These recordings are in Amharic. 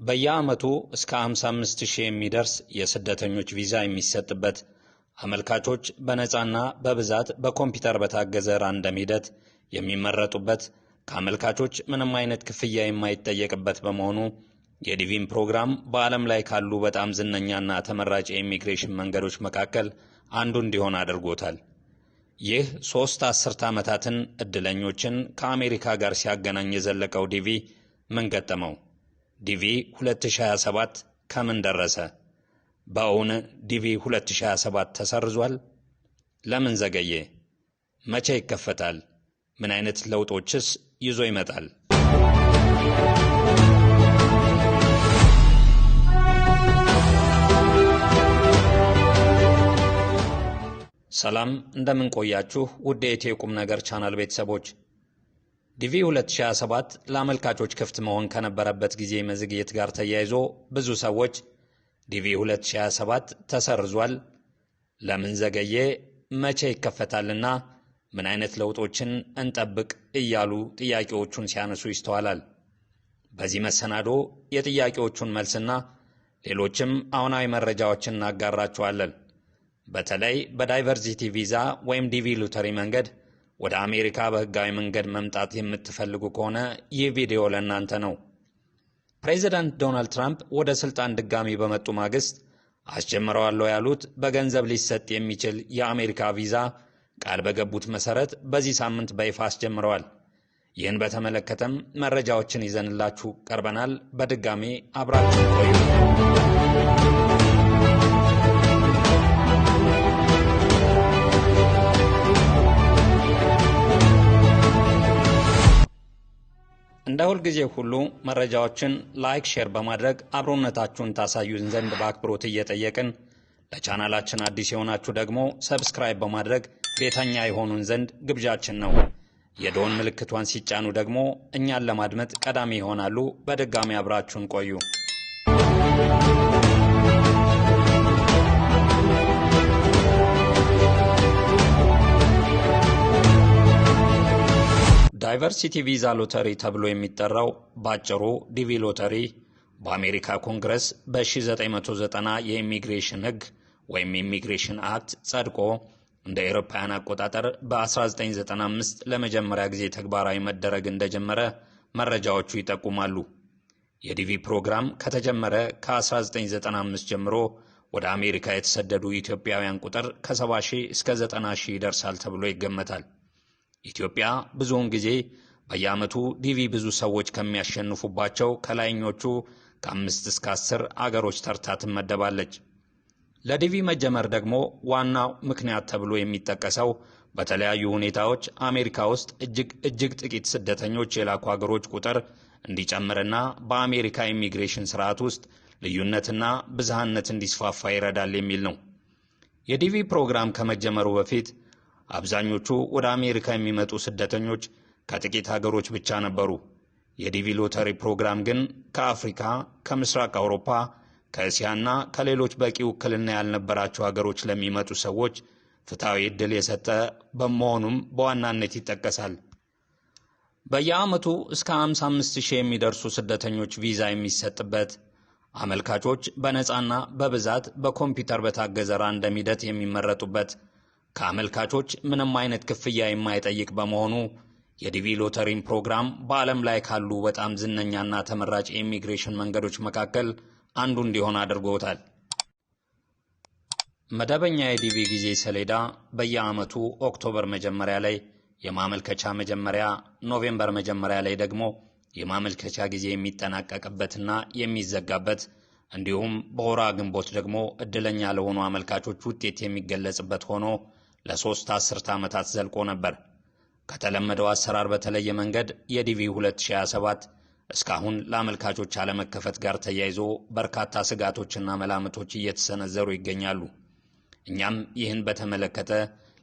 በየዓመቱ እስከ 55,000 የሚደርስ የስደተኞች ቪዛ የሚሰጥበት፣ አመልካቾች በነፃና በብዛት በኮምፒውተር በታገዘ ራንደም ሂደት የሚመረጡበት፣ ከአመልካቾች ምንም አይነት ክፍያ የማይጠየቅበት በመሆኑ የዲቪን ፕሮግራም በዓለም ላይ ካሉ በጣም ዝነኛና ተመራጭ የኢሚግሬሽን መንገዶች መካከል አንዱ እንዲሆን አድርጎታል። ይህ 3 አስርተ ዓመታትን ዕድለኞችን ከአሜሪካ ጋር ሲያገናኝ የዘለቀው ዲቪ ምን ገጠመው? ዲቪ 2027 ከምን ደረሰ? በእውን ዲቪ 2027 ተሰርዟል? ለምን ዘገየ? መቼ ይከፈታል? ምን አይነት ለውጦችስ ይዞ ይመጣል? ሰላም እንደምን ቆያችሁ ውድ የኢትዮ ቁም ነገር ቻናል ቤተሰቦች። ዲቪ 2027 ለአመልካቾች ክፍት መሆን ከነበረበት ጊዜ መዘግየት ጋር ተያይዞ ብዙ ሰዎች ዲቪ 2027 ተሰርዟል፣ ለምን ዘገየ፣ መቼ ይከፈታልና ምን አይነት ለውጦችን እንጠብቅ እያሉ ጥያቄዎቹን ሲያነሱ ይስተዋላል። በዚህ መሰናዶ የጥያቄዎቹን መልስና ሌሎችም አሁናዊ መረጃዎችን እናጋራችኋለን። በተለይ በዳይቨርሲቲ ቪዛ ወይም ዲቪ ሎተሪ መንገድ ወደ አሜሪካ በህጋዊ መንገድ መምጣት የምትፈልጉ ከሆነ ይህ ቪዲዮ ለእናንተ ነው። ፕሬዚዳንት ዶናልድ ትራምፕ ወደ ስልጣን ድጋሚ በመጡ ማግስት አስጀምረዋለሁ ያሉት በገንዘብ ሊሰጥ የሚችል የአሜሪካ ቪዛ ቃል በገቡት መሰረት በዚህ ሳምንት በይፋ አስጀምረዋል። ይህን በተመለከተም መረጃዎችን ይዘንላችሁ ቀርበናል። በድጋሚ አብራችሁ ቆዩ። እንደ ሁልጊዜ ሁሉ መረጃዎችን ላይክ፣ ሼር በማድረግ አብሮነታችሁን ታሳዩን ዘንድ በአክብሮት እየጠየቅን ለቻናላችን አዲስ የሆናችሁ ደግሞ ሰብስክራይብ በማድረግ ቤተኛ የሆኑን ዘንድ ግብዣችን ነው። የደወል ምልክቷን ሲጫኑ ደግሞ እኛን ለማድመጥ ቀዳሚ ይሆናሉ። በድጋሚ አብራችሁን ቆዩ። ዳይቨርሲቲ ቪዛ ሎተሪ ተብሎ የሚጠራው ባጭሩ ዲቪ ሎተሪ በአሜሪካ ኮንግረስ በ1990 የኢሚግሬሽን ሕግ ወይም ኢሚግሬሽን አክት ጸድቆ እንደ አውሮፓውያን አቆጣጠር በ1995 ለመጀመሪያ ጊዜ ተግባራዊ መደረግ እንደጀመረ መረጃዎቹ ይጠቁማሉ። የዲቪ ፕሮግራም ከተጀመረ ከ1995 ጀምሮ ወደ አሜሪካ የተሰደዱ ኢትዮጵያውያን ቁጥር ከ70,000 እስከ 90,000 ይደርሳል ተብሎ ይገመታል። ኢትዮጵያ ብዙውን ጊዜ በየዓመቱ ዲቪ ብዙ ሰዎች ከሚያሸንፉባቸው ከላይኞቹ ከ5 እስከ 10 አገሮች ተርታ ትመደባለች። ለዲቪ መጀመር ደግሞ ዋናው ምክንያት ተብሎ የሚጠቀሰው በተለያዩ ሁኔታዎች አሜሪካ ውስጥ እጅግ ጥቂት ስደተኞች የላኩ አገሮች ቁጥር እንዲጨምርና በአሜሪካ ኢሚግሬሽን ስርዓት ውስጥ ልዩነትና ብዝሃነት እንዲስፋፋ ይረዳል የሚል ነው። የዲቪ ፕሮግራም ከመጀመሩ በፊት አብዛኞቹ ወደ አሜሪካ የሚመጡ ስደተኞች ከጥቂት ሀገሮች ብቻ ነበሩ። የዲቪ ሎተሪ ፕሮግራም ግን ከአፍሪካ፣ ከምስራቅ አውሮፓ፣ ከእስያና ከሌሎች በቂ ውክልና ያልነበራቸው ሀገሮች ለሚመጡ ሰዎች ፍትሐዊ ዕድል የሰጠ በመሆኑም በዋናነት ይጠቀሳል። በየዓመቱ እስከ 55,000 የሚደርሱ ስደተኞች ቪዛ የሚሰጥበት፣ አመልካቾች በነፃና በብዛት በኮምፒውተር በታገዘ ራንደም ሂደት የሚመረጡበት፣ ከአመልካቾች ምንም አይነት ክፍያ የማይጠይቅ በመሆኑ የዲቪ ሎተሪን ፕሮግራም በዓለም ላይ ካሉ በጣም ዝነኛና ተመራጭ የኢሚግሬሽን መንገዶች መካከል አንዱ እንዲሆን አድርጎታል። መደበኛ የዲቪ ጊዜ ሰሌዳ በየዓመቱ ኦክቶበር መጀመሪያ ላይ የማመልከቻ መጀመሪያ፣ ኖቬምበር መጀመሪያ ላይ ደግሞ የማመልከቻ ጊዜ የሚጠናቀቅበትና የሚዘጋበት እንዲሁም በወርሃ ግንቦት ደግሞ ዕድለኛ ለሆኑ አመልካቾች ውጤት የሚገለጽበት ሆኖ ለ3 አስርተ ዓመታት ዘልቆ ነበር። ከተለመደው አሰራር በተለየ መንገድ የዲቪ 2027 እስካሁን ለአመልካቾች አለመከፈት ጋር ተያይዞ በርካታ ስጋቶችና መላምቶች እየተሰነዘሩ ይገኛሉ። እኛም ይህን በተመለከተ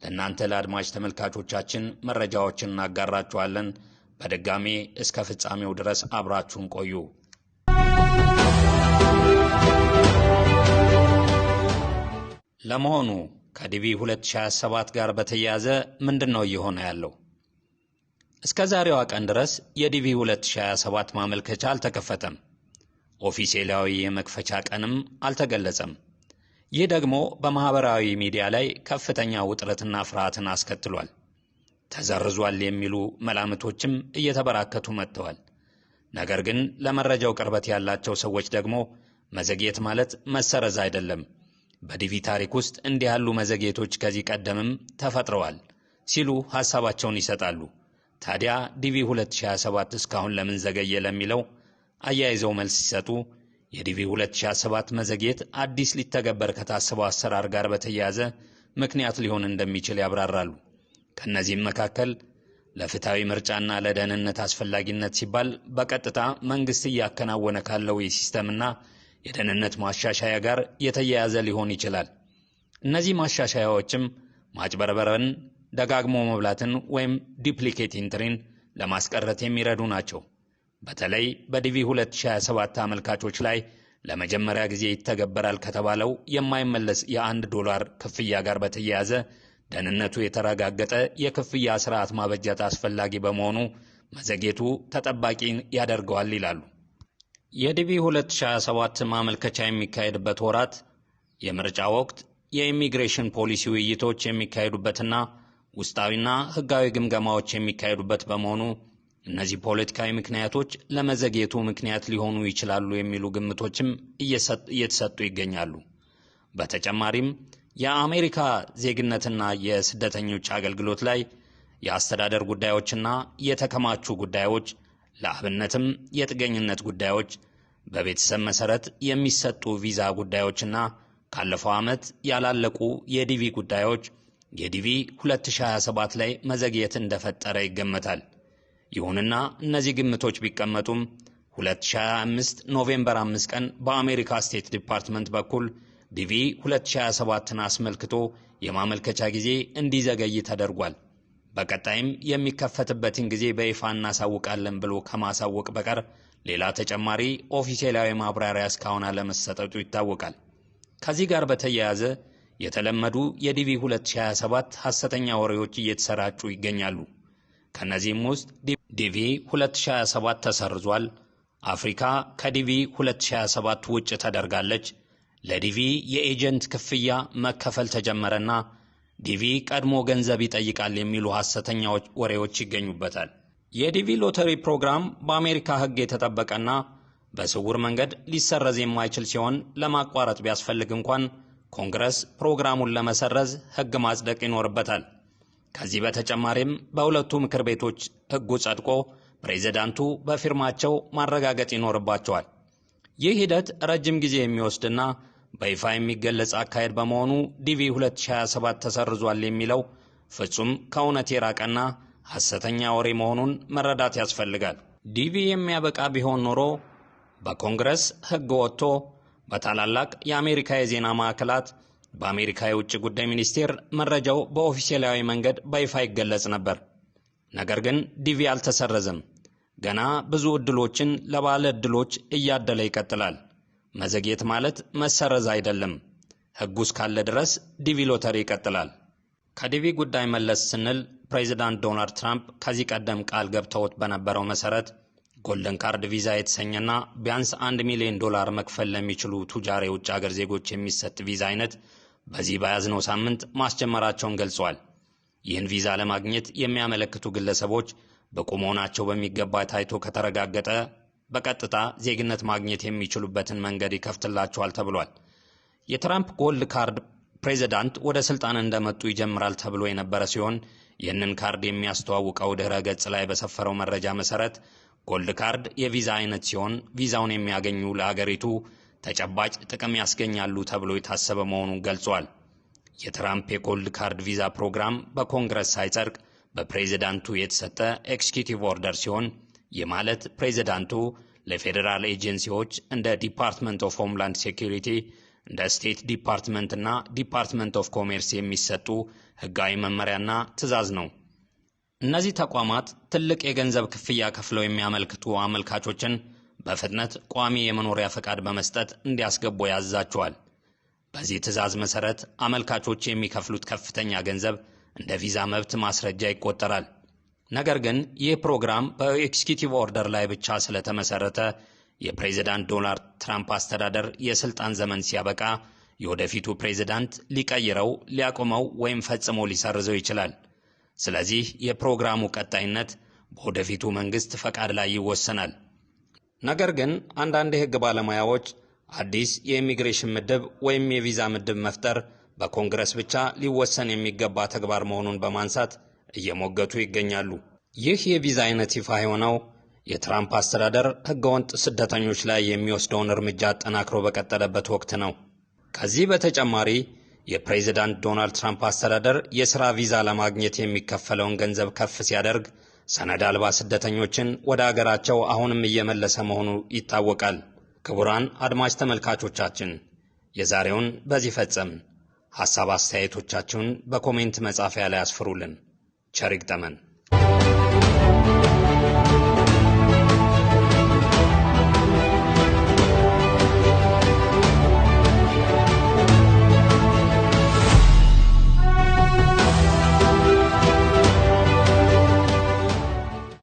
ለእናንተ ለአድማጭ ተመልካቾቻችን መረጃዎችን እናጋራችኋለን። በድጋሜ እስከ ፍጻሜው ድረስ አብራችሁን ቆዩ። ለመሆኑ ከዲቪ 2027 ጋር በተያያዘ ምንድነው እየሆነ ያለው? እስከ ዛሬዋ ቀን ድረስ የዲቪ 2027 ማመልከቻ አልተከፈተም። ኦፊሴላዊ የመክፈቻ ቀንም አልተገለጸም። ይህ ደግሞ በማህበራዊ ሚዲያ ላይ ከፍተኛ ውጥረትና ፍርሃትን አስከትሏል። ተሰርዟል የሚሉ መላምቶችም እየተበራከቱ መጥተዋል። ነገር ግን ለመረጃው ቅርበት ያላቸው ሰዎች ደግሞ መዘግየት ማለት መሰረዝ አይደለም፣ በዲቪ ታሪክ ውስጥ እንዲህ ያሉ መዘግየቶች ከዚህ ቀደምም ተፈጥረዋል ሲሉ ሐሳባቸውን ይሰጣሉ። ታዲያ ዲቪ 2027 እስካሁን ለምን ዘገየ ለሚለው አያይዘው መልስ ሲሰጡ የዲቪ 2027 መዘግየት አዲስ ሊተገበር ከታሰበው አሰራር ጋር በተያያዘ ምክንያት ሊሆን እንደሚችል ያብራራሉ። ከነዚህም መካከል ለፍትሃዊ ምርጫና ለደህንነት አስፈላጊነት ሲባል በቀጥታ መንግስት እያከናወነ ካለው የሲስተምና የደህንነት ማሻሻያ ጋር የተያያዘ ሊሆን ይችላል። እነዚህ ማሻሻያዎችም ማጭበርበርን፣ ደጋግሞ መብላትን ወይም ዲፕሊኬት ኢንትሪን ለማስቀረት የሚረዱ ናቸው። በተለይ በዲቪ 2027 አመልካቾች ላይ ለመጀመሪያ ጊዜ ይተገበራል ከተባለው የማይመለስ $1 ክፍያ ጋር በተያያዘ ደህንነቱ የተረጋገጠ የክፍያ ስርዓት ማበጀት አስፈላጊ በመሆኑ መዘግየቱ ተጠባቂ ያደርገዋል ይላሉ። የዲቪ 2027 ማመልከቻ የሚካሄድበት ወራት የምርጫ ወቅት፣ የኢሚግሬሽን ፖሊሲ ውይይቶች የሚካሄዱበትና ውስጣዊና ህጋዊ ግምገማዎች የሚካሄዱበት በመሆኑ እነዚህ ፖለቲካዊ ምክንያቶች ለመዘግየቱ ምክንያት ሊሆኑ ይችላሉ የሚሉ ግምቶችም እየተሰጡ ይገኛሉ። በተጨማሪም የአሜሪካ ዜግነትና የስደተኞች አገልግሎት ላይ የአስተዳደር ጉዳዮችና የተከማቹ ጉዳዮች፣ ለአብነትም የጥገኝነት ጉዳዮች፣ በቤተሰብ መሰረት የሚሰጡ ቪዛ ጉዳዮችና ካለፈው ዓመት ያላለቁ የዲቪ ጉዳዮች የዲቪ 2027 ላይ መዘግየት እንደፈጠረ ይገመታል። ይሁንና እነዚህ ግምቶች ቢቀመጡም 2025 ኖቬምበር 5 ቀን በአሜሪካ ስቴት ዲፓርትመንት በኩል ዲቪ 2027ን አስመልክቶ የማመልከቻ ጊዜ እንዲዘገይ ተደርጓል። በቀጣይም የሚከፈትበትን ጊዜ በይፋ እናሳውቃለን ብሎ ከማሳወቅ በቀር ሌላ ተጨማሪ ኦፊሴላዊ ማብራሪያ እስካሁን አለመሰጠቱ ይታወቃል። ከዚህ ጋር በተያያዘ የተለመዱ የዲቪ 2027 ሐሰተኛ ወሬዎች እየተሰራጩ ይገኛሉ። ከነዚህም ውስጥ ዲቪ 2027 ተሰርዟል፣ አፍሪካ ከዲቪ 2027 ውጭ ተደርጋለች፣ ለዲቪ የኤጀንት ክፍያ መከፈል ተጀመረና ዲቪ ቀድሞ ገንዘብ ይጠይቃል የሚሉ ሐሰተኛ ወሬዎች ይገኙበታል። የዲቪ ሎተሪ ፕሮግራም በአሜሪካ ሕግ የተጠበቀና በስውር መንገድ ሊሰረዝ የማይችል ሲሆን ለማቋረጥ ቢያስፈልግ እንኳን ኮንግረስ ፕሮግራሙን ለመሰረዝ ሕግ ማጽደቅ ይኖርበታል። ከዚህ በተጨማሪም በሁለቱ ምክር ቤቶች ሕጉ ጸድቆ ፕሬዝዳንቱ በፊርማቸው ማረጋገጥ ይኖርባቸዋል። ይህ ሂደት ረጅም ጊዜ የሚወስድና በይፋ የሚገለጽ አካሄድ በመሆኑ ዲቪ 2027 ተሰርዟል የሚለው ፍጹም ከእውነት የራቀና ሐሰተኛ ወሬ መሆኑን መረዳት ያስፈልጋል። ዲቪ የሚያበቃ ቢሆን ኖሮ በኮንግረስ ሕግ ወጥቶ በታላላቅ የአሜሪካ የዜና ማዕከላት በአሜሪካ የውጭ ጉዳይ ሚኒስቴር መረጃው በኦፊሴላዊ መንገድ በይፋ ይገለጽ ነበር። ነገር ግን ዲቪ አልተሰረዘም። ገና ብዙ ዕድሎችን ለባለ ዕድሎች እያደለ ይቀጥላል። መዘግየት ማለት መሰረዝ አይደለም። ሕጉ እስካለ ድረስ ዲቪ ሎተሪ ይቀጥላል። ከዲቪ ጉዳይ መለስ ስንል ፕሬዚዳንት ዶናልድ ትራምፕ ከዚህ ቀደም ቃል ገብተውት በነበረው መሰረት ጎልደን ካርድ ቪዛ የተሰኘና ቢያንስ $1 ሚሊዮን መክፈል ለሚችሉ ቱጃር የውጭ ሀገር ዜጎች የሚሰጥ ቪዛ አይነት በዚህ በያዝነው ሳምንት ማስጀመራቸውን ገልጸዋል። ይህን ቪዛ ለማግኘት የሚያመለክቱ ግለሰቦች ብቁ መሆናቸው በሚገባ ታይቶ ከተረጋገጠ በቀጥታ ዜግነት ማግኘት የሚችሉበትን መንገድ ይከፍትላቸዋል ተብሏል። የትራምፕ ጎልድ ካርድ ፕሬዝዳንት ወደ ስልጣን እንደመጡ ይጀምራል ተብሎ የነበረ ሲሆን ይህንን ካርድ የሚያስተዋውቀው ድህረ ገጽ ላይ በሰፈረው መረጃ መሰረት ጎልድ ካርድ የቪዛ አይነት ሲሆን ቪዛውን የሚያገኙ ለሀገሪቱ ተጨባጭ ጥቅም ያስገኛሉ ተብሎ የታሰበ መሆኑን ገልጿል። የትራምፕ የጎልድ ካርድ ቪዛ ፕሮግራም በኮንግረስ ሳይጸድቅ በፕሬዝዳንቱ የተሰጠ ኤክስኪዩቲቭ ኦርደር ሲሆን ይህ ማለት ፕሬዝዳንቱ ለፌዴራል ኤጀንሲዎች እንደ ዲፓርትመንት ኦፍ ሆምላንድ ሴኩሪቲ፣ እንደ ስቴት ዲፓርትመንት እና ዲፓርትመንት ኦፍ ኮሜርስ የሚሰጡ ህጋዊ መመሪያና ትዕዛዝ ነው። እነዚህ ተቋማት ትልቅ የገንዘብ ክፍያ ከፍለው የሚያመልክቱ አመልካቾችን በፍጥነት ቋሚ የመኖሪያ ፈቃድ በመስጠት እንዲያስገቡ ያዛቸዋል። በዚህ ትዕዛዝ መሰረት አመልካቾች የሚከፍሉት ከፍተኛ ገንዘብ እንደ ቪዛ መብት ማስረጃ ይቆጠራል። ነገር ግን ይህ ፕሮግራም በኤክስኪዩቲቭ ኦርደር ላይ ብቻ ስለተመሰረተ የፕሬዝዳንት ዶናልድ ትራምፕ አስተዳደር የስልጣን ዘመን ሲያበቃ የወደፊቱ ፕሬዝዳንት ሊቀይረው፣ ሊያቆመው ወይም ፈጽሞ ሊሰርዘው ይችላል። ስለዚህ የፕሮግራሙ ቀጣይነት በወደፊቱ መንግስት ፈቃድ ላይ ይወሰናል። ነገር ግን አንዳንድ የህግ ባለሙያዎች አዲስ የኢሚግሬሽን ምድብ ወይም የቪዛ ምድብ መፍጠር በኮንግረስ ብቻ ሊወሰን የሚገባ ተግባር መሆኑን በማንሳት እየሞገቱ ይገኛሉ። ይህ የቪዛ አይነት ይፋ የሆነው የትራምፕ አስተዳደር ህገወጥ ስደተኞች ላይ የሚወስደውን እርምጃ አጠናክሮ በቀጠለበት ወቅት ነው። ከዚህ በተጨማሪ የፕሬዝዳንት ዶናልድ ትራምፕ አስተዳደር የሥራ ቪዛ ለማግኘት የሚከፈለውን ገንዘብ ከፍ ሲያደርግ ሰነድ አልባ ስደተኞችን ወደ አገራቸው አሁንም እየመለሰ መሆኑ ይታወቃል። ክቡራን አድማጭ ተመልካቾቻችን የዛሬውን በዚህ ፈጸምን። ሐሳብ አስተያየቶቻችሁን በኮሜንት መጻፊያ ላይ አስፍሩልን። ቸር ይግጠመን።